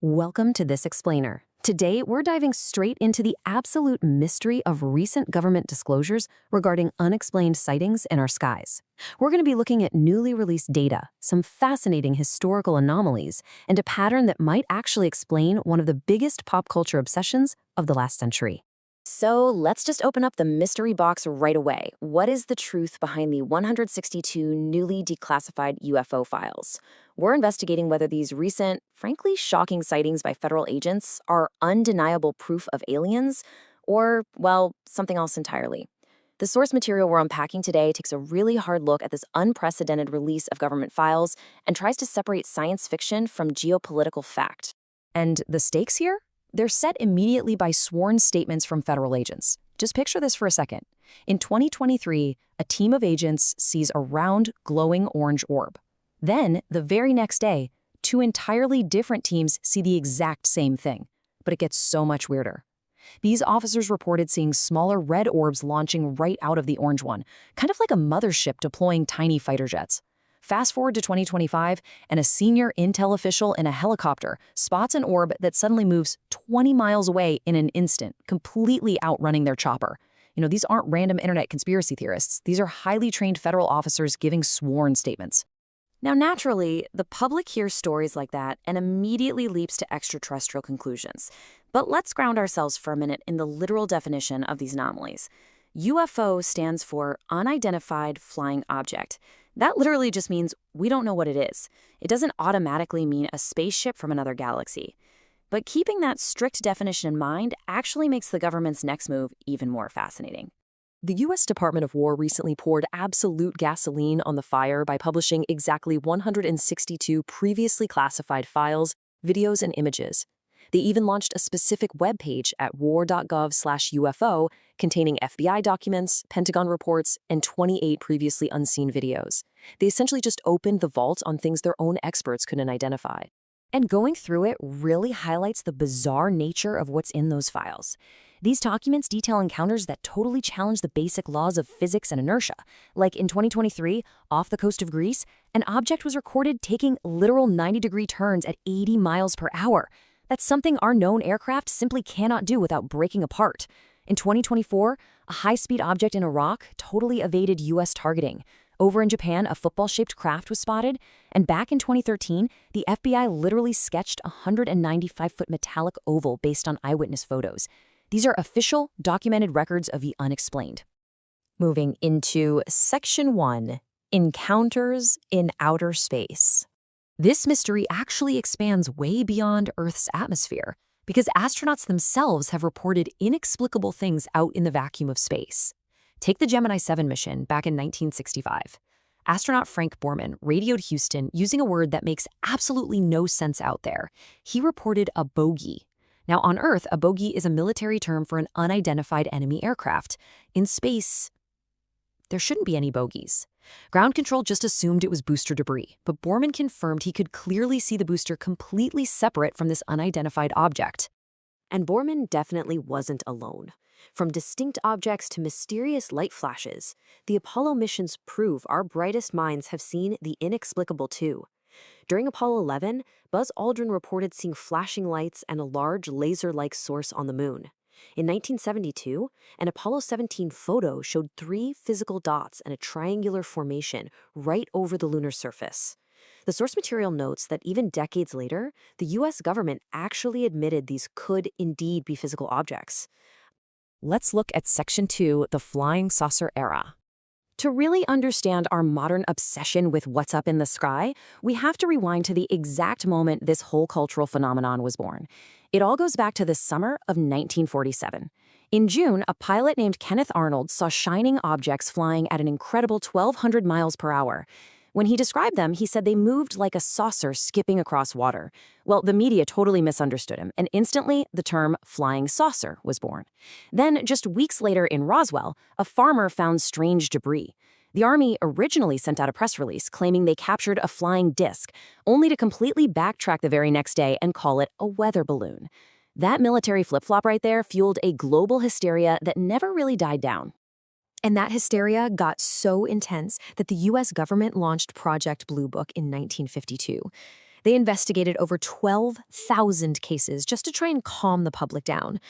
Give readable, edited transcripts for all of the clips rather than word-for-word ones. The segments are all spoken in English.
Welcome to This Explainer. Today, we're diving straight into the absolute mystery of recent government disclosures regarding unexplained sightings in our skies. We're going to be looking at newly released data, some fascinating historical anomalies, and a pattern that might actually explain one of the biggest pop culture obsessions of the last century. So let's just open up the mystery box right away. What is the truth behind the 162 newly declassified UFO files? We're investigating whether these recent, frankly shocking sightings by federal agents are undeniable proof of aliens or, well, something else entirely. The source material we're unpacking today takes a really hard look at this unprecedented release of government files and tries to separate science fiction from geopolitical fact. And the stakes here? They're set immediately by sworn statements from federal agents. Just picture this for a second. In 2023, a team of agents sees a round, glowing orange orb. Then, the very next day, two entirely different teams see the exact same thing. But it gets so much weirder. These officers reported seeing smaller red orbs launching right out of the orange one, kind of like a mothership deploying tiny fighter jets. Fast forward to 2025, and a senior intel official in a helicopter spots an orb that suddenly moves 20 miles away in an instant, completely outrunning their chopper. These aren't random internet conspiracy theorists. These are highly trained federal officers giving sworn statements. Now, naturally, the public hears stories like that and immediately leaps to extraterrestrial conclusions. But let's ground ourselves for a minute in the literal definition of these anomalies. UFO stands for Unidentified Flying Object. That literally just means we don't know what it is. It doesn't automatically mean a spaceship from another galaxy. But keeping that strict definition in mind actually makes the government's next move even more fascinating. The U.S. Department of War recently poured absolute gasoline on the fire by publishing exactly 162 previously classified files, videos, and images. They even launched a specific webpage at war.gov/UFO containing FBI documents, Pentagon reports, and 28 previously unseen videos. They essentially just opened the vault on things their own experts couldn't identify. And going through it really highlights the bizarre nature of what's in those files. These documents detail encounters that totally challenge the basic laws of physics and inertia. Like in 2023, off the coast of Greece, an object was recorded taking literal 90-degree turns at 80 miles per hour. That's something our known aircraft simply cannot do without breaking apart. In 2024, a high-speed object in Iraq totally evaded U.S. targeting. Over in Japan, a football-shaped craft was spotted. And back in 2013, the FBI literally sketched a 195-foot metallic oval based on eyewitness photos. These are official, documented records of the unexplained. Moving into Section 1, Encounters in Outer Space. This mystery actually expands way beyond Earth's atmosphere because astronauts themselves have reported inexplicable things out in the vacuum of space. Take the Gemini 7 mission back in 1965. Astronaut Frank Borman radioed Houston using a word that makes absolutely no sense out there. He reported a bogey. Now, on Earth, a bogey is a military term for an unidentified enemy aircraft. In space, there shouldn't be any bogeys. Ground control just assumed it was booster debris, but Borman confirmed he could clearly see the booster completely separate from this unidentified object. And Borman definitely wasn't alone. From distinct objects to mysterious light flashes, the Apollo missions prove our brightest minds have seen the inexplicable too. During Apollo 11, Buzz Aldrin reported seeing flashing lights and a large laser-like source on the moon. In 1972, an Apollo 17 photo showed 3 physical dots and a triangular formation right over the lunar surface. The source material notes that even decades later, the U.S. government actually admitted these could indeed be physical objects. Let's look at Section 2, the flying saucer era. To really understand our modern obsession with what's up in the sky, we have to rewind to the exact moment this whole cultural phenomenon was born. It all goes back to the summer of 1947. In June, a pilot named Kenneth Arnold saw shining objects flying at an incredible 1,200 miles per hour. When he described them, he said they moved like a saucer skipping across water. Well, the media totally misunderstood him, and instantly the term flying saucer was born. Then, just weeks later in Roswell, a farmer found strange debris. The Army originally sent out a press release claiming they captured a flying disc, only to completely backtrack the very next day and call it a weather balloon. That military flip-flop right there fueled a global hysteria that never really died down. And that hysteria got so intense that the U.S. government launched Project Blue Book in 1952. They investigated over 12,000 cases just to try and calm the public down.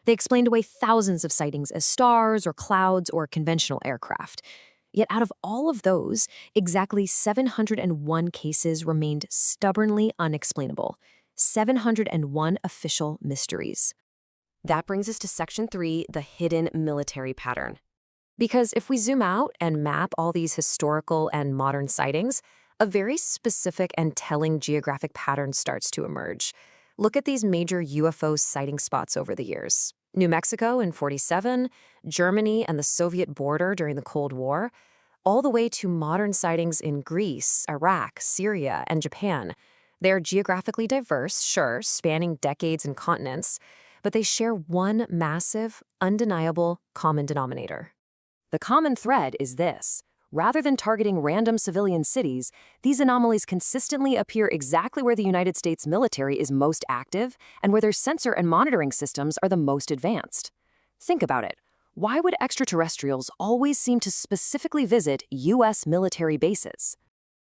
They explained away thousands of sightings as stars or clouds or conventional aircraft. Yet out of all of those, exactly 701 cases remained stubbornly unexplainable. 701 official mysteries. That brings us to Section 3, the hidden military pattern. Because if we zoom out and map all these historical and modern sightings, a very specific and telling geographic pattern starts to emerge. Look at these major UFO sighting spots over the years. New Mexico in '47, Germany and the Soviet border during the Cold War, all the way to modern sightings in Greece, Iraq, Syria, and Japan. They are geographically diverse, sure, spanning decades and continents, but they share one massive, undeniable common denominator. The common thread is this. Rather than targeting random civilian cities, these anomalies consistently appear exactly where the United States military is most active and where their sensor and monitoring systems are the most advanced. Think about it. Why would extraterrestrials always seem to specifically visit U.S. military bases?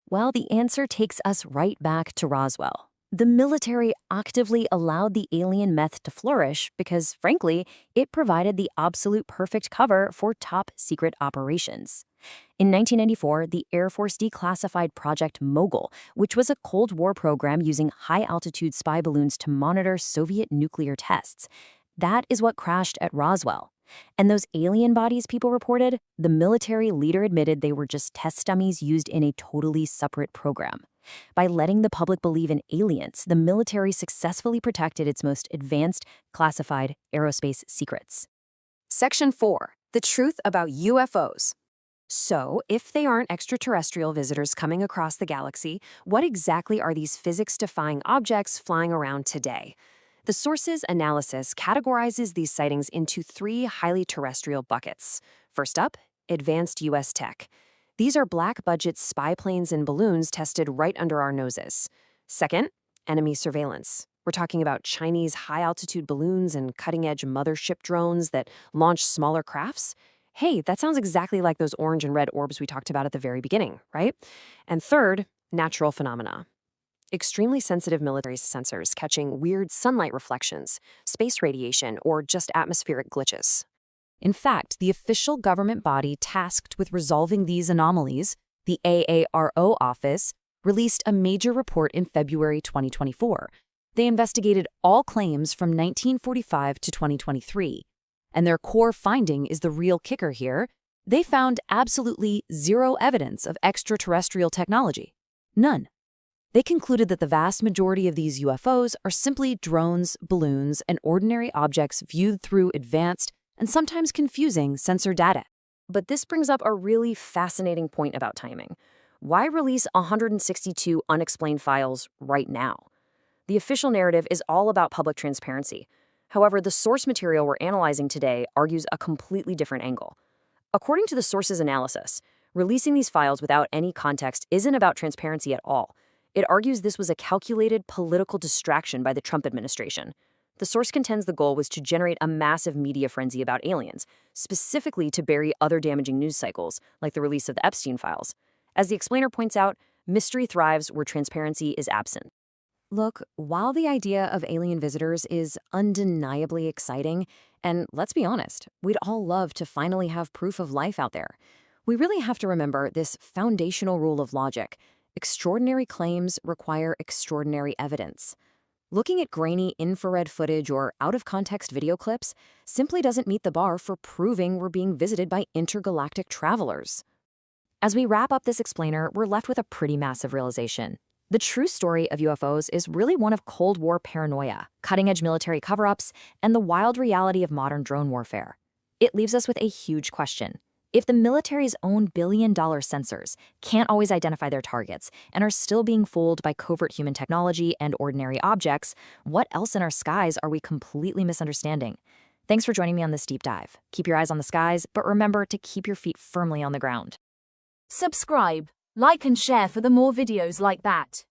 Well, the answer takes us right back to Roswell. The military actively allowed the alien myth to flourish because, frankly, it provided the absolute perfect cover for top-secret operations. In 1994, the Air Force declassified Project Mogul, which was a Cold War program using high-altitude spy balloons to monitor Soviet nuclear tests. That is what crashed at Roswell. And those alien bodies people reported, the military leader admitted they were just test dummies used in a totally separate program. By letting the public believe in aliens, the military successfully protected its most advanced, classified aerospace secrets. Section 4. The truth about UFOs. So, if they aren't extraterrestrial visitors coming across the galaxy, what exactly are these physics-defying objects flying around today? The source's analysis categorizes these sightings into 3 highly terrestrial buckets. First up, advanced U.S. tech. These are black-budget spy planes and balloons tested right under our noses. Second, enemy surveillance. We're talking about Chinese high-altitude balloons and cutting-edge mothership drones that launch smaller crafts. Hey, that sounds exactly like those orange and red orbs we talked about at the very beginning, right? And third, natural phenomena. Extremely sensitive military sensors catching weird sunlight reflections, space radiation, or just atmospheric glitches. In fact, the official government body tasked with resolving these anomalies, the AARO office, released a major report in February 2024. They investigated all claims from 1945 to 2023. And their core finding is the real kicker here. They found absolutely zero evidence of extraterrestrial technology. None. They concluded that the vast majority of these UFOs are simply drones, balloons, and ordinary objects viewed through advanced and sometimes confusing sensor data. But this brings up a really fascinating point about timing. Why release 162 unexplained files right now? The official narrative is all about public transparency. However, the source material we're analyzing today argues a completely different angle. According to the source's analysis, releasing these files without any context isn't about transparency at all. It argues this was a calculated political distraction by the Trump administration. The source contends the goal was to generate a massive media frenzy about aliens, specifically to bury other damaging news cycles, like the release of the Epstein files. As the explainer points out, mystery thrives where transparency is absent. Look, while the idea of alien visitors is undeniably exciting, and let's be honest, we'd all love to finally have proof of life out there, we really have to remember this foundational rule of logic. Extraordinary claims require extraordinary evidence. Looking at grainy infrared footage or out-of-context video clips simply doesn't meet the bar for proving we're being visited by intergalactic travelers. As we wrap up this explainer, we're left with a pretty massive realization. The true story of UFOs is really one of Cold War paranoia, cutting-edge military cover-ups, and the wild reality of modern drone warfare. It leaves us with a huge question. If the military's own billion-dollar sensors can't always identify their targets and are still being fooled by covert human technology and ordinary objects, what else in our skies are we completely misunderstanding? Thanks for joining me on this deep dive. Keep your eyes on the skies, but remember to keep your feet firmly on the ground. Subscribe, like and share for the more videos like that.